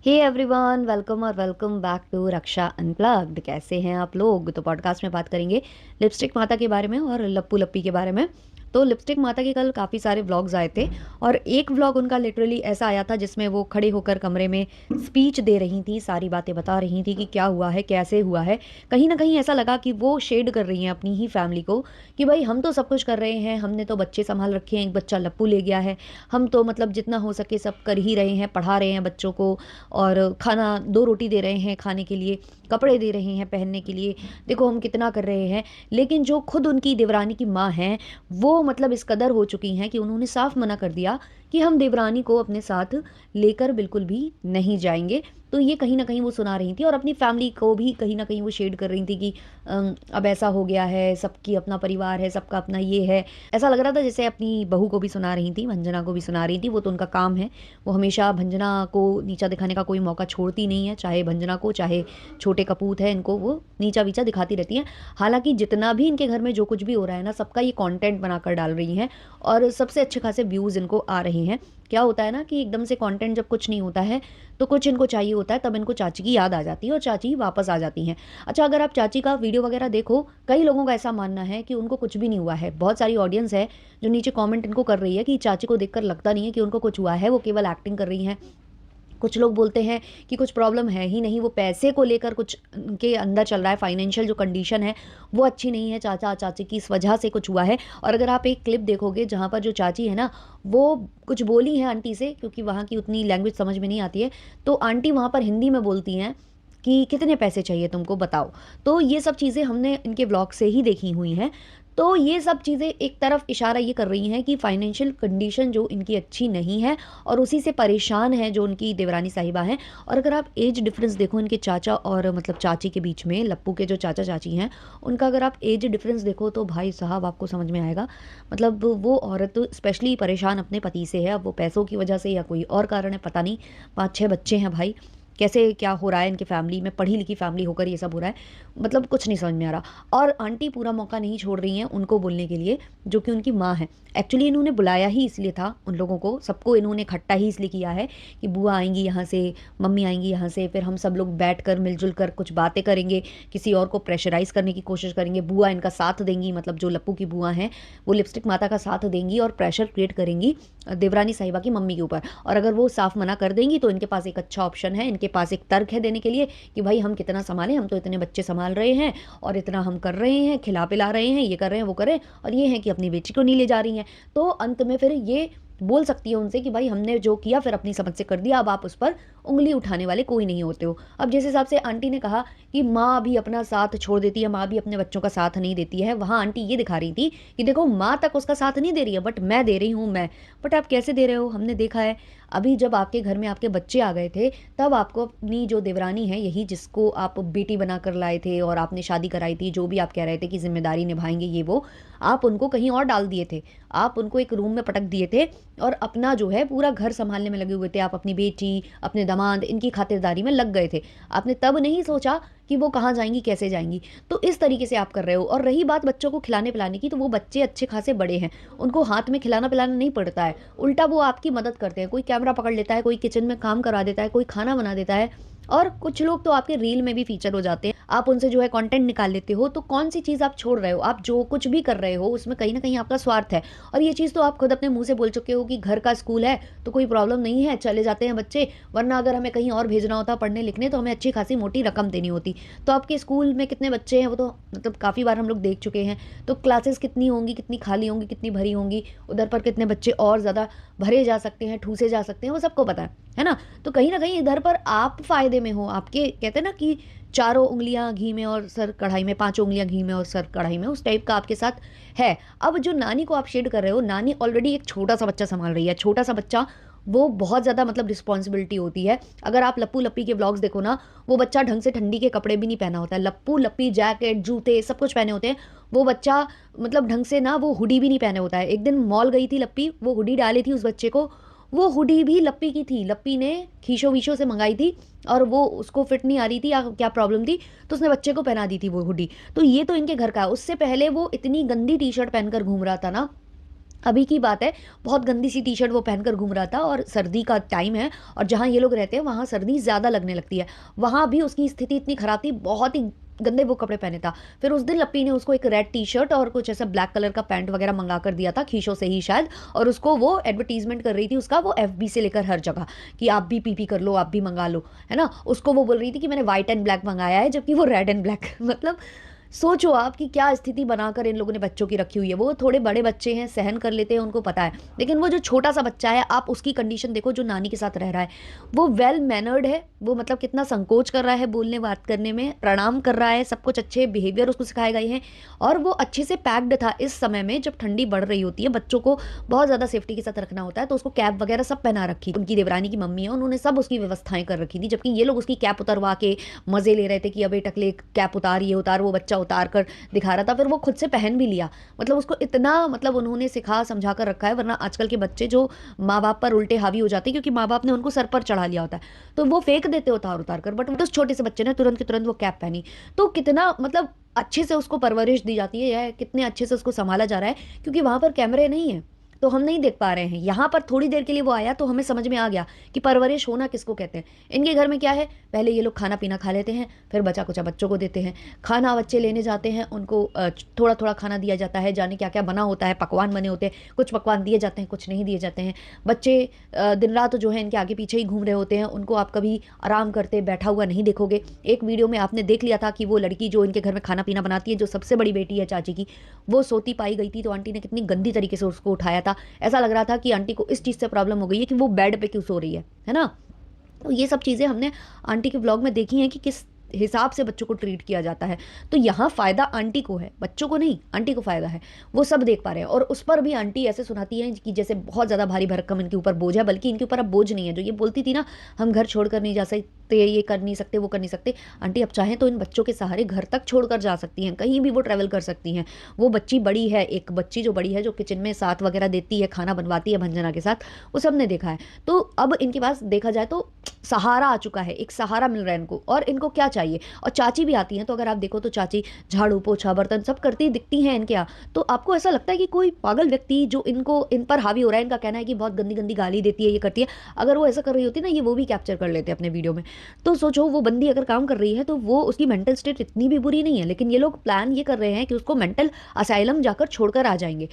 हे everyone, welcome और welcome back to Raksha unplugged. कैसे हैं आप लोग? तो पॉडकास्ट में बात करेंगे लिपस्टिक माता के बारे में और लप्पू लप्पी के बारे में। तो लिपस्टिक माता के कल काफ़ी सारे व्लॉग्स आए थे और एक व्लॉग उनका लिटरली ऐसा आया था जिसमें वो खड़े होकर कमरे में स्पीच दे रही थी, सारी बातें बता रही थी कि क्या हुआ है, कैसे हुआ है। कहीं ना कहीं ऐसा लगा कि वो शेड कर रही हैं अपनी ही फैमिली को कि भाई हम तो सब कुछ कर रहे हैं, हमने तो बच्चे संभाल रखे हैं, एक बच्चा लप्पू ले गया है, हम तो मतलब जितना हो सके सब कर ही रहे हैं, पढ़ा रहे हैं बच्चों को और खाना 2 रोटी दे रहे हैं खाने के लिए, कपड़े दे रहे हैं पहनने के लिए, देखो हम कितना कर रहे हैं। लेकिन जो खुद उनकी देवरानी की माँ हैं, वो मतलब इस कदर हो चुकी हैं कि उन्होंने साफ मना कर दिया कि हम देवरानी को अपने साथ लेकर बिल्कुल भी नहीं जाएँगे। तो ये कहीं न कहीं वो सुना रही थी और अपनी फैमिली को भी कहीं न कहीं वो शेड कर रही थी कि अब ऐसा हो गया है, सबकी अपना परिवार है, सबका अपना ये है। ऐसा लग रहा था जैसे अपनी बहू को भी सुना रही थी, भंजना को भी सुना रही थी, वो तो उनका काम है। वो हमेशा भंजना को नीचा दिखाने का कोई मौका छोड़ती नहीं है, चाहे भंजना को, चाहे छोटे कपूत है, इनको वो नीचा-वीचा दिखाती रहती हैं। हालाँकि जितना भी इनके घर में जो कुछ भी हो रहा है ना, सबका ये कंटेंट बनाकर डाल रही हैं और सबसे अच्छे खासे व्यूज़ इनको आ रहे हैं। क्या होता है ना कि एकदम से कंटेंट जब कुछ नहीं होता है, तो कुछ इनको चाहिए होता है, तब इनको चाची की याद आ जाती है और चाची वापस आ जाती हैं। अच्छा, अगर आप चाची का वीडियो वगैरह देखो, कई लोगों का ऐसा मानना है कि उनको कुछ भी नहीं हुआ है। बहुत सारी ऑडियंस है जो नीचे कमेंट इनको कर रही है कि चाची को देखकर लगता नहीं है कि उनको कुछ हुआ है, वो केवल एक्टिंग कर रही हैं। कुछ लोग बोलते हैं कि कुछ प्रॉब्लम है ही नहीं, वो पैसे को लेकर कुछ उनके अंदर चल रहा है, फाइनेंशियल जो कंडीशन है वो अच्छी नहीं है चाचा चाची की, इस वजह से कुछ हुआ है। और अगर आप एक क्लिप देखोगे जहाँ पर जो चाची है ना, वो कुछ बोली है आंटी से, क्योंकि वहाँ की उतनी लैंग्वेज समझ में नहीं आती है, तो आंटी वहाँ पर हिंदी में बोलती हैं कि कितने पैसे चाहिए तुमको बताओ। तो ये सब चीज़ें हमने इनके व्लॉग से ही देखी हुई हैं। तो ये सब चीज़ें एक तरफ इशारा ये कर रही हैं कि फाइनेंशियल कंडीशन जो इनकी अच्छी नहीं है और उसी से परेशान है जो उनकी देवरानी साहिबा हैं। और अगर आप एज डिफरेंस देखो इनके चाचा और मतलब चाची के बीच में, लप्पू के जो चाचा चाची हैं, उनका अगर आप एज डिफरेंस देखो तो भाई साहब आपको समझ में आएगा। मतलब वो औरत स्पेशली परेशान अपने पति से है। अब वो पैसों की वजह से या कोई और कारण है पता नहीं। 5-6 बच्चे हैं भाई। कैसे क्या हो रहा है इनकी फैमिली में, पढ़ी लिखी फैमिली होकर ये सब हो रहा है, मतलब कुछ नहीं समझ में आ रहा। और आंटी पूरा मौका नहीं छोड़ रही हैं उनको बोलने के लिए, जो कि उनकी माँ है। एक्चुअली इन्होंने बुलाया ही इसलिए था उन लोगों को, सबको इन्होंने इकट्ठा ही इसलिए किया है कि बुआ आएंगी यहाँ से, मम्मी आएंगी यहाँ से, फिर हम सब लोग बैठ कर मिलजुल कर कुछ बातें करेंगे, किसी और को प्रेशराइज करने की कोशिश करेंगे। बुआ इनका साथ देंगी, मतलब जो लप्पू की बुआ हैं वो लिपस्टिक माता का साथ देंगी और प्रेशर क्रिएट करेंगी देवरानी साहिबा की मम्मी के ऊपर। और अगर वो साफ मना कर देंगी तो इनके पास एक अच्छा ऑप्शन है, इनके पास एक तर्क है देने के लिए कि भाई हम कितना संभालें, हम तो इतने बच्चे संभाल रहे हैं और इतना हम कर रहे हैं, खिला पिला रहे हैं, ये कर रहे हैं, वो कर रहे हैं, और ये है कि अपनी बेटी को नहीं ले जा रही हैं। तो अंत में फिर ये बोल सकती है उनसे कि भाई हमने जो किया फिर अपनी समझ से कर दिया, अब आप उस पर उंगली उठाने वाले कोई नहीं होते हो। अब जिस हिसाब से आंटी ने कहा कि माँ भी अपना साथ छोड़ देती है, माँ भी अपने बच्चों का साथ नहीं देती है, वहाँ आंटी ये दिखा रही थी कि देखो माँ तक उसका साथ नहीं दे रही है, बट मैं दे रही हूँ मैं। बट आप कैसे दे रहे हो, हमने देखा है। अभी जब आपके घर में आपके बच्चे आ गए थे, तब आपको अपनी जो देवरानी है, यही जिसको आप बेटी बना कर लाए थे और आपने शादी कराई थी, जो भी आप कह रहे थे कि जिम्मेदारी निभाएंगे ये वो, आप उनको कहीं और डाल दिए थे। आप उनको एक रूम में पटक दिए थे और अपना जो है पूरा घर संभालने में लगे हुए थे। आप अपनी बेटी, अपने दामाद, इनकी खातिरदारी में लग गए थे। आपने तब नहीं सोचा कि वो कहाँ जाएंगी, कैसे जाएंगी। तो इस तरीके से आप कर रहे हो। और रही बात बच्चों को खिलाने पिलाने की, तो वो बच्चे अच्छे खासे बड़े हैं, उनको हाथ में खिलाना पिलाना नहीं पड़ता है, उल्टा वो आपकी मदद करते हैं। कोई कैमरा पकड़ लेता है, कोई किचन में काम करा देता है, कोई खाना बना देता है, और कुछ लोग तो आपके रील में भी फीचर हो जाते हैं। आप उनसे जो है कंटेंट निकाल लेते हो। तो कौन सी चीज़ आप छोड़ रहे हो? आप जो कुछ भी कर रहे हो उसमें कहीं ना कहीं आपका स्वार्थ है। और ये चीज़ तो आप खुद अपने मुंह से बोल चुके हो कि घर का स्कूल है तो कोई प्रॉब्लम नहीं है, चले जाते हैं बच्चे, वरना अगर हमें कहीं और भेजना होता पढ़ने लिखने तो हमें अच्छी खासी मोटी रकम देनी होती। तो आपके स्कूल में कितने बच्चे हैं वो तो मतलब काफ़ी बार हम लोग देख चुके हैं। तो क्लासेस कितनी होंगी, कितनी खाली होंगी, कितनी भरी होंगी, उधर पर कितने बच्चे और ज़्यादा भरे जा सकते हैं, ठूसे जा सकते हैं, वो सबको पता है ना? तो कहीं ना कहीं इधर पर आप फ़ायदे में हो। आपके कहते हैं ना कि चारों उंगलियां घी में और सर कढ़ाई में, पांचों उंगलियां घी में और सर कढ़ाई में, उस टाइप का आपके साथ है। अब जो नानी को आप शेड कर रहे हो, नानी ऑलरेडी एक छोटा सा बच्चा संभाल रही है। छोटा सा बच्चा, वो बहुत ज़्यादा मतलब रिस्पॉन्सिबिलिटी होती है। अगर आप लप्पू लप्पी के व्लॉग्स देखो ना, वो बच्चा ढंग से ठंडी के कपड़े भी नहीं पहना होता है। लप्पू लप्पी जैकेट, जूते सब कुछ पहने होते हैं। वो बच्चा मतलब ढंग से ना वो हुडी भी नहीं पहने होता है। एक दिन मॉल गई थी लप्पी, वो हुडी डाली थी उस बच्चे को, वो हुडी भी लप्पी की थी, लप्पी ने खीशो वीशो से मंगाई थी और वो उसको फिट नहीं आ रही थी या क्या प्रॉब्लम थी, तो उसने बच्चे को पहना दी थी वो हुडी। तो ये तो इनके घर का है। उससे पहले वो इतनी गंदी टी शर्ट पहनकर घूम रहा था ना, अभी की बात है, बहुत गंदी सी टी-शर्ट वो पहनकर घूम रहा था और सर्दी का टाइम है और जहाँ ये लोग रहते हैं वहाँ सर्दी ज़्यादा लगने लगती है। वहाँ भी उसकी स्थिति इतनी खराब थी, बहुत ही गंदे वो कपड़े पहने था। फिर उस दिन लप्पी ने उसको एक रेड टी-शर्ट और कुछ ऐसा ब्लैक कलर का पैंट वगैरह मँगा कर दिया था, खीशो से ही शायद, और उसको वो एडवर्टाइज़मेंट कर रही थी उसका, वो एफबी से लेकर हर जगह, कि आप भी पीपी कर लो, आप भी मँगा लो, है ना? उसको वो बोल रही थी कि मैंने व्हाइट एंड ब्लैक मँगाया है, जबकि वो रेड एंड ब्लैक मतलब सोचो आप कि क्या स्थिति बनाकर इन लोगों ने बच्चों की रखी हुई है। वो थोड़े बड़े बच्चे हैं, सहन कर लेते हैं, उनको पता है। लेकिन वो जो छोटा-सा बच्चा है, आप उसकी कंडीशन देखो जो नानी के साथ रह रहा है। वो वेल मैनर्ड है, वो मतलब कितना संकोच कर रहा है बोलने बात करने में, प्रणाम कर रहा है, सब कुछ अच्छे बिहेवियर उसको सिखाए गए हैं और वो अच्छे से पैक्ड था इस समय में जब ठंडी बढ़ रही होती है, बच्चों को बहुत ज़्यादा सेफ्टी के साथ रखना होता है, तो उसको कैप वगैरह सब पहना रखी। उनकी देवरानी की मम्मी है, उन्होंने सब उसकी व्यवस्थाएँ कर रखी थी, जबकि ये लोग उसकी कैप उतरवा के मज़े ले रहे थे कि अबे टकले कैप उतार, ये उतार, वो बच्चा उतार कर दिखा रहा था, फिर वो खुद से पहन भी लिया। मतलब उसको इतना मतलब उन्होंने सिखा समझा कर रखा है, वरना आजकल के बच्चे जो माँ-बाप पर उल्टे हावी हो जाते हैं क्योंकि माँ-बाप ने उनको सर पर चढ़ा लिया होता है, तो वो फेंक देते उतार-उतार कर। बट उस छोटे से बच्चे ने तुरंत के तुरंत वो कैप पहनी। तो कितना मतलब अच्छे से उसको परवरिश दी जाती है या कितने अच्छे से उसको सँभाला जा रहा है, क्योंकि वहाँ पर कैमरे नहीं हैं, तो हम नहीं देख पा रहे हैं। यहाँ पर थोड़ी देर के लिए वो आया तो हमें समझ में आ गया कि परवरिश होना किसको कहते हैं। इनके घर में क्या है, पहले ये लोग खाना-पीना खा लेते हैं, फिर बचा-कुचा बच्चों को देते हैं। खाना बच्चे लेने जाते हैं, उनको थोड़ा-थोड़ा खाना दिया जाता है, जाने क्या-क्या बना होता है, पकवान बने होते हैं, कुछ पकवान दिए जाते हैं, कुछ नहीं दिए जाते हैं। बच्चे दिन-रात जो है इनके आगे-पीछे ही घूम रहे होते हैं, उनको आप कभी आराम करते बैठा हुआ नहीं देखोगे। एक वीडियो में आपने देख लिया था कि वो लड़की जो इनके घर में खाना-पीना बनाती है, जो सबसे बड़ी बेटी है चाची की, वो सोती पाई गई थी, तो आंटी ने कितनी गंदी तरीके से उसको उठाया था। ऐसा लग रहा था कि आंटी को इस चीज़ से प्रॉब्लम हो गई है कि वो बेड पे क्यों सो रही है ना? तो ये सब चीज़ें हमने आंटी के व्लॉग में देखी हैं कि किस हिसाब से बच्चों को ट्रीट किया जाता है। तो यहाँ फ़ायदा आंटी को है, बच्चों को नहीं, आंटी को फ़ायदा है। वो सब देख पा रहे हैं और उस पर भी आंटी ऐसे सुनाती हैं कि जैसे बहुत ज़्यादा भारी भरकम इनके ऊपर बोझ है, बल्कि इनके ऊपर अब बोझ नहीं है। जो ये बोलती थी ना, हम घर छोड़कर नहीं जा सकते, ये कर नहीं सकते, वो कर नहीं सकते। आंटी अब चाहें तो इन बच्चों के सहारे घर तक छोड़कर जा सकती हैं, कहीं भी वो ट्रैवल कर सकती हैं। वो बच्ची बड़ी है, एक बच्ची जो बड़ी है, जो किचन में साथ वगैरह देती है, खाना बनवाती है भंजना के साथ, वो सबने देखा है। तो अब इनके पास देखा जाए तो सहारा आ चुका है, एक सहारा मिल रहा है इनको और इनको क्या चाहिए। और चाची भी आती हैं, तो अगर आप देखो तो चाची झाड़ू, पोछा, बर्तन सब करती दिखती हैं इनके यहाँ। तो आपको ऐसा लगता है कि कोई पागल व्यक्ति जो इनको इन पर हावी हो रहा है, इनका कहना है कि बहुत गंदी-गंदी गाली देती है, ये करती है। अगर वो ऐसा कर रही होती ना, ये वो भी कैप्चर कर लेते अपने वीडियो में। तो सोचो वो बंदी अगर काम कर रही है, तो वो उसकी मेंटल स्टेट इतनी भी बुरी नहीं है, लेकिन ये लोग प्लान ये कर रहे हैं कि उसको मेंटल असाइलम जाकर छोड़कर आ जाएँगे।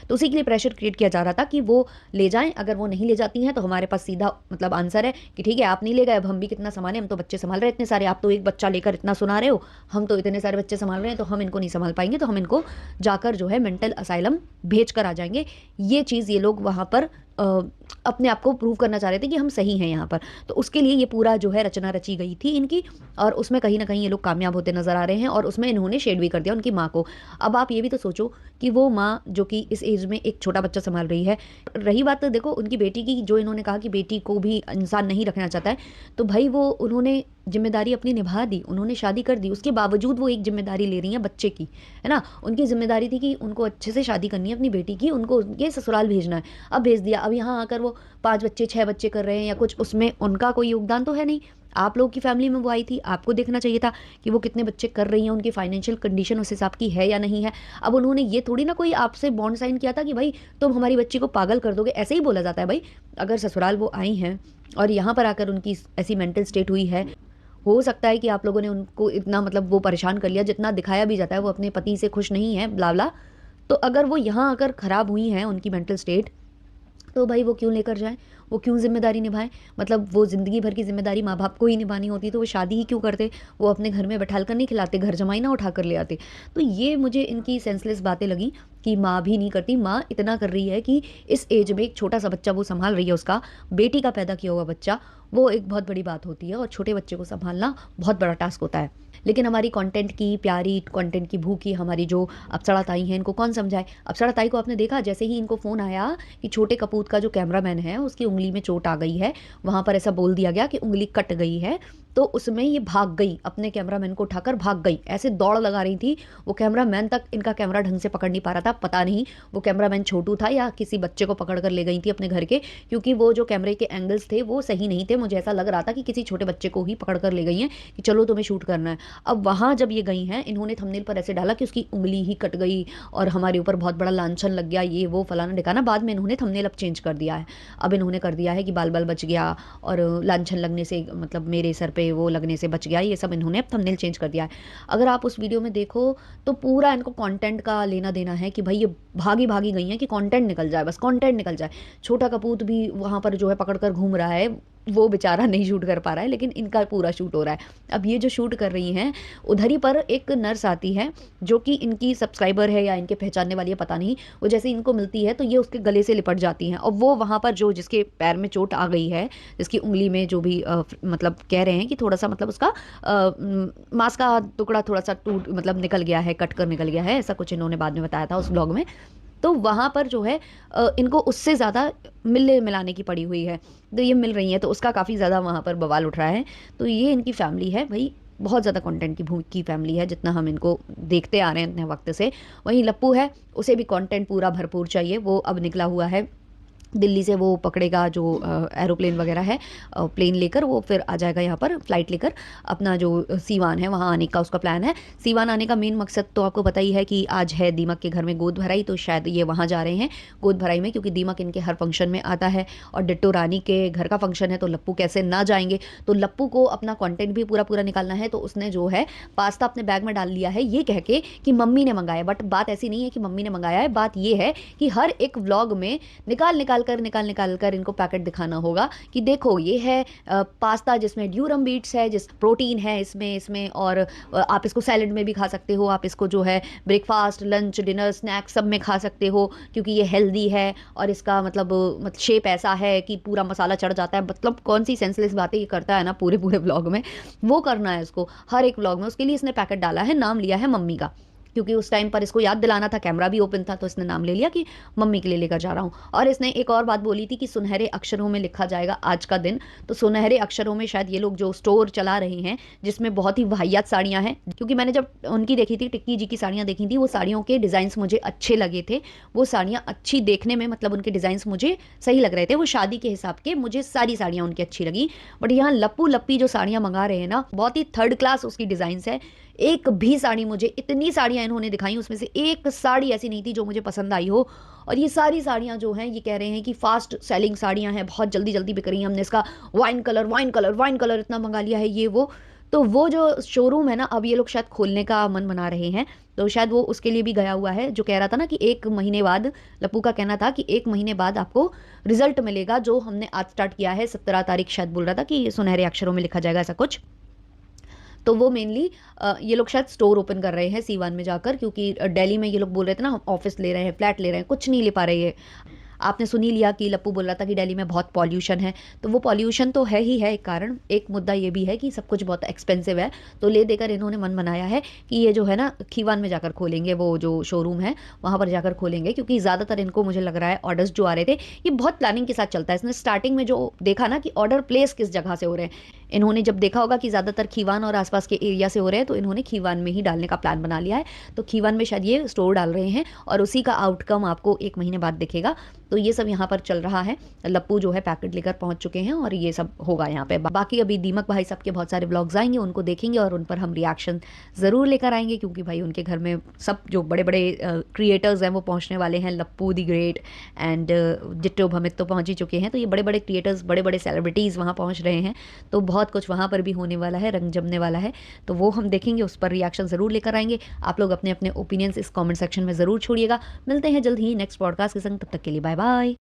तो उसी के लिए प्रेशर क्रिएट किया जा रहा था कि वो ले जाएँ, अगर वो नहीं ले जाती हैं तो हमारे पास सीधा मतलब आंसर है कि ठीक है, आप नहीं ले गए, अब हम भी कितना सँभालें, हम तो बच्चे सँभाल रहे हैं इतने सारे, आप तो एक बच्चा लेकर इतना सुना रहे हो, हम तो इतने सारे बच्चे सँभाल रहे हैं, तो हम इनको नहीं सँभाल पाएँगे, तो हम इनको जाकर जो है मेंटल असाइलम भेज कर आ जाएँगे। ये चीज़ ये लोग वहाँ पर अपने आप को प्रूव करना चाह रहे थे कि हम सही हैं यहाँ पर। तो उसके लिए ये पूरा जो है रचना रची गई थी इनकी और उसमें कहीं न कहीं ये लोग कामयाब होते नज़र आ रहे हैं और उसमें इन्होंने शेड भी कर दिया उनकी माँ को। अब आप ये भी तो सोचो कि वो माँ जो कि इस एज में एक छोटा बच्चा सँभाल रही है। रही बात तो देखो उनकी बेटी की, जो इन्होंने कहा कि बेटी को भी इंसान नहीं रखना चाहता है, तो भई वो उन्होंने ज़िम्मेदारी अपनी निभा दी, उन्होंने शादी कर दी, उसके बावजूद वो एक ज़िम्मेदारी ले रही हैं बच्चे की, है ना? उनकी ज़िम्मेदारी थी कि उनको अच्छे से शादी करनी है अपनी बेटी की, उनको उनके ससुराल भेजना है। अब भेज दिया, अब यहाँ आकर वो 5 बच्चे, 6 बच्चे कर रहे हैं या कुछ, उसमें उनका कोई योगदान तो है नहीं। आप लोग की फैमिली में वो आई थी, आपको देखना चाहिए था कि वो कितने बच्चे कर रही हैं, उनकी फाइनेंशियल कंडीशन उस हिसाब की है या नहीं है। अब उन्होंने ये थोड़ी ना कोई आपसे बॉन्ड साइन किया था कि भई तुम हमारी बच्ची को पागल कर दोगे, ऐसे ही बोला जाता है भई। अगर ससुराल वो आई हैं और यहाँ पर आकर उनकी ऐसी मेंटल स्टेट हुई है, हो सकता है कि आप लोगों ने उनको इतना मतलब वो परेशान कर लिया, जितना दिखाया भी जाता है वो अपने पति से खुश नहीं है, ब्ला-ब्ला। तो अगर वो यहाँ आकर खराब हुई हैं उनकी मेंटल स्टेट, तो भाई वो क्यों लेकर जाएँ? वो क्यों ज़िम्मेदारी निभाएँ? मतलब वो ज़िंदगी भर की ज़िम्मेदारी माँ-बाप को ही निभानी होती तो वो शादी ही क्यों करते? वो अपने घर में बैठाल कर नहीं खिलाते, घर जमाई ना उठा कर ले आते। तो ये मुझे इनकी सेंसलेस बातें लगी कि माँ भी नहीं करती, माँ इतना कर रही है कि इस एज में एक छोटा-सा बच्चा वो सँभाल रही है, उसका बेटी का पैदा किया हुआ बच्चा, वो एक बहुत बड़ी बात होती है और छोटे बच्चे को सँभालना बहुत बड़ा टास्क होता है। लेकिन हमारी कंटेंट की प्यारी, कंटेंट की भूखी हमारी जो अप्सरा ताई हैं, इनको कौन समझाए? अप्सरा ताई को आपने देखा जैसे ही इनको फ़ोन आया कि छोटे कपूत का जो कैमरामैन है उसकी उँगली में चोट आ गई है, वहाँ पर ऐसा बोल दिया गया कि उँगली कट गई है, तो उसमें ये भाग गई, अपने कैमरामैन को उठाकर भाग गई, ऐसे दौड़ लगा रही थी। वो कैमरामैन तक इनका कैमरा ढंग से पकड़ नहीं पा रहा था, पता नहीं वो कैमरामैन छोटू था या किसी बच्चे को पकड़ कर ले गई थी अपने घर के, क्योंकि वो जो कैमरे के एंगल्स थे वो सही नहीं थे। मुझे ऐसा लग रहा था कि किसी छोटे बच्चे को ही पकड़ कर ले गई हैं कि चलो तुम्हें शूट करना है। अब वहाँ जब ये गई हैं, इन्होंने थंबनेल पर ऐसे डाला कि उसकी उंगली ही कट गई और हमारे ऊपर बहुत बड़ा लांछन लग गया, ये वो फलाना ढिकाना। बाद में इन्होंने थंबनेल अब चेंज कर दिया है। अब इन्होंने कर दिया है कि बाल बाल बच गया और लांछन लगने से, मतलब मेरे सर पे वो लगने से बच गया, ये सब इन्होंने अब थंबनेल चेंज कर दिया है। अगर आप उस वीडियो में देखो तो पूरा इनको कंटेंट का लेना देना है कि भाई ये भागी भागी गई हैं कि कंटेंट निकल जाए, बस कंटेंट निकल जाए। छोटा कपूत भी वहाँ पर जो है पकड़ कर घूम रहा है, वो बेचारा नहीं शूट कर पा रहा है, लेकिन इनका पूरा शूट हो रहा है। अब ये जो शूट कर रही हैं, उधर ही पर एक नर्स आती है जो कि इनकी सब्सक्राइबर है या इनके पहचानने वाली है, पता नहीं। वो जैसे इनको मिलती है तो ये उसके गले से लिपट जाती हैं, और वो वहाँ पर जो जिसके पैर में चोट आ गई है, जिसकी उंगली में जो भी मतलब कह रहे हैं कि थोड़ा सा मतलब उसका मांस का टुकड़ा थोड़ा सा टूट मतलब निकल गया है, कट कर निकल गया है, ऐसा कुछ इन्होंने बाद में बताया था उस ब्लॉग में। तो वहाँ पर जो है इनको उससे ज़्यादा मिलने मिलाने की पड़ी हुई है, तो ये मिल रही है तो उसका काफ़ी ज़्यादा वहाँ पर बवाल उठ रहा है। तो ये इनकी फैमिली है भाई, बहुत ज़्यादा कंटेंट की फैमिली है, जितना हम इनको देखते आ रहे हैं इतने वक्त से। वहीं लप्पू है, उसे भी कंटेंट पूरा भरपूर चाहिए। वो अब निकला हुआ है दिल्ली से, वो पकड़ेगा जो एरोप्लेन वगैरह है, प्लेन लेकर वो फिर आ जाएगा यहाँ पर फ़्लाइट लेकर, अपना जो सीवान है वहाँ आने का उसका प्लान है। सीवान आने का मेन मकसद तो आपको पता ही है कि आज है दीमक के घर में गोद भराई, तो शायद ये वहाँ जा रहे हैं गोद भराई में, क्योंकि दीमक इनके हर फंक्शन में आता है और डिट्टो रानी के घर का फंक्शन है, तो लप्पू कैसे ना जाएंगे। तो लप्पू को अपना कॉन्टेंट भी पूरा पूरा निकालना है, तो उसने जो है पास्ता अपने बैग में डाल लिया है ये कह के कि मम्मी ने मंगाया। बट बात ऐसी नहीं है कि मम्मी ने मंगाया है, बात ये है कि हर एक व्लॉग में निकाल निकाल कर इनको पैकेट दिखाना होगा कि देखो ये है पास्ता जिसमें ड्यूरम बीट्स है, जिस प्रोटीन है इसमें और आप इसको सैलेड में भी खा सकते हो, आप इसको जो है ब्रेकफास्ट लंच डिनर स्नैक्स सब में खा सकते हो, क्योंकि ये हेल्दी है और इसका मतलब शेप ऐसा है कि पूरा मसाला चढ़ जाता है। मतलब कौन सी सेंसलेस बातें ये करता है ना पूरे पूरे व्लॉग में, वो करना है इसको हर एक व्लॉग में। उसके लिए इसने पैकेट डाला है, नाम लिया है मम्मी का, क्योंकि उस टाइम पर इसको याद दिलाना था, कैमरा भी ओपन था, तो इसने नाम ले लिया कि मम्मी के लिए लेकर जा रहा हूँ। और इसने एक और बात बोली थी कि सुनहरे अक्षरों में लिखा जाएगा आज का दिन, तो सुनहरे अक्षरों में शायद ये लोग जो स्टोर चला रहे हैं जिसमें बहुत ही वाहियात साड़ियाँ हैं, क्योंकि मैंने जब उनकी देखी थी, टिक्की जी की साड़ियाँ देखी थी, वो साड़ियों के डिज़ाइंस मुझे अच्छे लगे थे। वो साड़ियाँ अच्छी देखने में, मतलब उनके डिज़ाइंस मुझे सही लग रहे थे, वो शादी के हिसाब के मुझे सारी साड़ियाँ उनकी अच्छी लगी। बट यहाँ लप्पू लप्पी जो साड़ियाँ मंगा रहे हैं ना, बहुत ही थर्ड क्लास उसकी डिज़ाइंस है। एक भी साड़ी, मुझे इतनी साड़ियाँ इन्होंने दिखाई, उसमें से एक साड़ी ऐसी नहीं थी जो मुझे पसंद आई हो। और ये सारी साड़ियाँ जो हैं ये कह रहे हैं कि फास्ट सेलिंग साड़ियाँ हैं, बहुत जल्दी जल्दी बिक रही हैं, हमने इसका वाइन कलर इतना मंगा लिया है, ये वो। तो वो जो शोरूम है ना, अब ये लोग शायद खोलने का मन बना रहे हैं, तो शायद वो उसके लिए भी गया हुआ है। जो कह रहा था ना कि 1 महीने बाद, लप्पू का कहना था कि 1 महीने बाद आपको रिजल्ट मिलेगा, जो हमने आज स्टार्ट किया है 17 तारीख शायद बोल रहा था कि सुनहरे अक्षरों में लिखा जाएगा, ऐसा कुछ। तो वो मेनली ये लोग शायद स्टोर ओपन कर रहे हैं सीवान में जाकर, क्योंकि दिल्ली में ये लोग बोल रहे थे ना हम ऑफिस ले रहे हैं, फ्लैट ले रहे हैं, कुछ नहीं ले पा रहे हैं। आपने सुन ही लिया कि लप्पू बोल रहा था कि दिल्ली में बहुत पॉल्यूशन है, तो वो पॉल्यूशन तो है ही है एक कारण, एक मुद्दा ये भी है कि सब कुछ बहुत एक्सपेंसिव है। तो ले देकर इन्होंने मन बनाया है कि ये जो है ना खीवान में जाकर खोलेंगे, वो जो शोरूम है वहाँ पर जाकर खोलेंगे, क्योंकि ज़्यादातर इनको मुझे लग रहा है ऑर्डर्स जो आ रहे थे ये बहुत प्लानिंग के साथ चलता है। इसने स्टार्टिंग में जो देखा ना कि ऑर्डर प्लेस किस जगह से हो रहे हैं, इन्होंने जब देखा होगा कि ज़्यादातर खीवान और आसपास के एरिया से हो रहे हैं, तो इन्होंने खीवान में ही डालने का प्लान बना लिया है। तो खीवान में शायद ये स्टोर डाल रहे हैं और उसी का आउटकम आपको 1 महीने बाद दिखेगा। तो ये सब यहाँ पर चल रहा है। लप्पू जो है पैकेट लेकर पहुंच चुके हैं और ये सब होगा यहाँ पे। बाकी अभी दीमक भाई सबके बहुत सारे ब्लॉग्स आएंगे, उनको देखेंगे और उन पर हम रिएक्शन ज़रूर लेकर आएंगे, क्योंकि भाई उनके घर में सब जो बड़े बड़े क्रिएटर्स हैं वो पहुँचने वाले हैं। लप्पू दी ग्रेट एंड जिट्टो भमित तो पहुँच ही चुके हैं, तो ये बड़े बड़े क्रिएटर्स, बड़े बड़े सेलिब्रिटीज़ वहाँ पहुँच रहे हैं। तो बहुत कुछ वहाँ पर भी होने वाला है, रंग जमने वाला है, तो वो हम देखेंगे, उस पर रिएक्शन ज़रूर लेकर आएंगे। आप लोग अपने अपने ओपिनियंस इस कमेंट सेक्शन में ज़रूर छोड़िएगा। मिलते हैं जल्द ही नेक्स्ट पॉडकास्ट के संग, तब तक के लिए बाय बाय।